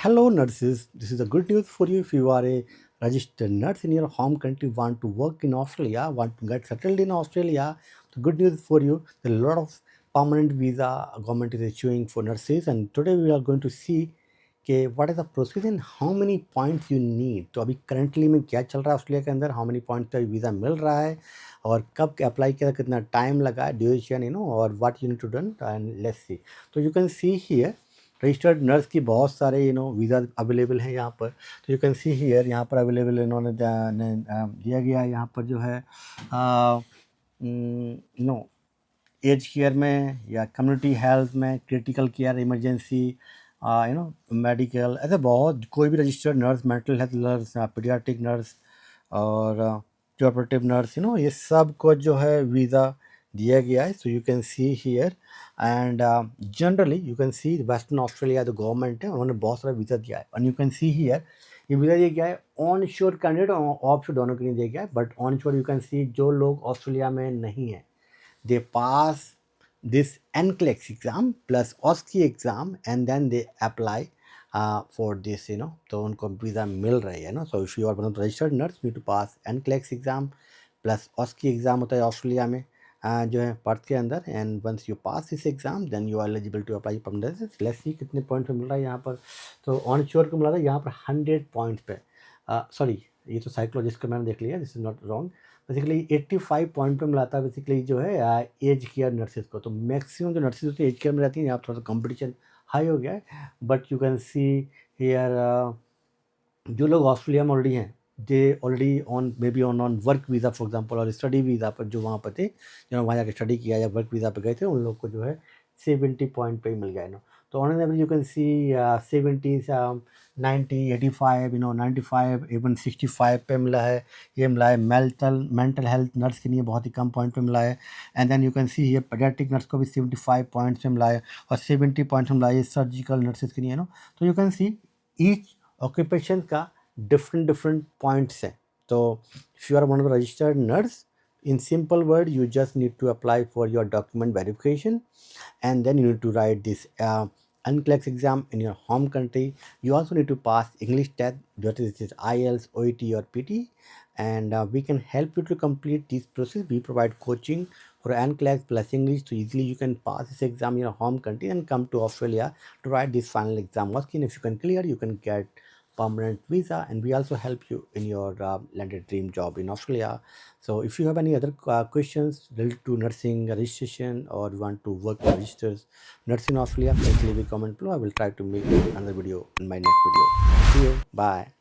Hello nurses, this is a good news for you if you are a registered nurse in your home country, want to work in Australia, want to get settled in Australia. The good news for you, there are a lot of permanent visa government is issuing for nurses, and today we are going to see कि what is the process and how many points you need. तो अभी currently में क्या चल रहा है Australia के अंदर, how many points का वीज़ा मिल रहा है और कब अप्लाई किया, कितना टाइम लगा है, ड्यूरेशन और what you need to done, and let's see. तो you can see here registered nurse की बहुत सारे वीज़ा अवेलेबल हैं यहाँ पर. तो यू कैन सी हियर, यहाँ पर अवेलेबल इन्होंने दिया गया है. यहाँ पर जो है एज केयर में या कम्युनिटी हेल्थ में, क्रिटिकल केयर, इमरजेंसी, मेडिकल, ऐसे बहुत कोई भी registered nurse, mental health nurse, paediatric nurse और कोऑपरेटिव नर्स, ये सब को जो है वीज़ा दिया गया है. So you can see here and generally you can C western Australia जो गवर्नमेंट है उन्होंने बहुत सारा वीज़ा दिया है. And you can see here ये वीज़ा दिया गया है ऑन श्योर कैंडिडेट और ऑफ श्योर दोनों के लिए दिया गया है. But on sure you can सी जो लोग ऑस्ट्रेलिया में नहीं है, they pass this NCLEX exam plus OSCE exam and then they apply for this, तो उनको वीज़ा मिल रही है ना. So if you are one of the registered nurse, you need to pass NCLEX exam plus OSCE exam होता है Australia में जो है पर्थ के अंदर. And once you pass this exam then you are eligible to apply permanent. Let's see कितने point पे मिल रहा है यहाँ पर. तो ऑन श्योर को मिला था यहाँ पर 100 पॉइंट्स पे. सॉरी, ये तो साइकोलॉजिस्ट का मैंने देख लिया, this is not wrong. Basically 85 point पे मिलाता है बेसिकली जो है एज केयर नर्सेज को. तो मैक्सिमम जो नर्सेज होती है एज केयर में रहती हैं. यहाँ थोड़ा सा कंपटीशन हाई हो गया है. But you can see here जो लोग ऑस्ट्रेलिया में ऑलरेडी हैं, they already on may be on work visa for example और स्टडी वीज़ा पर जो वहाँ पर थे, जिन्होंने वहाँ जाकर स्टडी किया या वर्क वीज़ा पर गए थे, उन लोग को जो है 70 पॉइंट पे ही मिल गया है. तो on average you can C 70, 90, 85, 95, even 65 पे मिला है. ये मिला है मेंटल हेल्थ नर्स के लिए बहुत ही कम पॉइंट पे मिला है. And then you can see ये पीडियाट्रिक नर्स को भी 75 पॉइंट्स पे मिला है और 70 पॉइंट्स मिला है सर्जिकल नर्सेज के लिए. तो you can see each occupation का डिफरेंट पॉइंट्स हैं. तो if you are one of the registered nurse, in simple word, you just need to apply for your document verification and then you need to write this NCLEX exam in your home country. You also need to pass English test, that is IELTS, OET or PT, and we can help you to complete this process. We provide coaching for NCLEX plus English, so easily you can pass this exam in your home country and come to Australia to write this final exam. If you can clear, you can get permanent visa, and we also help you in your landed dream job in Australia. So if you have any other questions related to nursing registration or want to work with registered nurse in Australia, please leave a comment below. I will try to make another video in my next video. See you. Bye.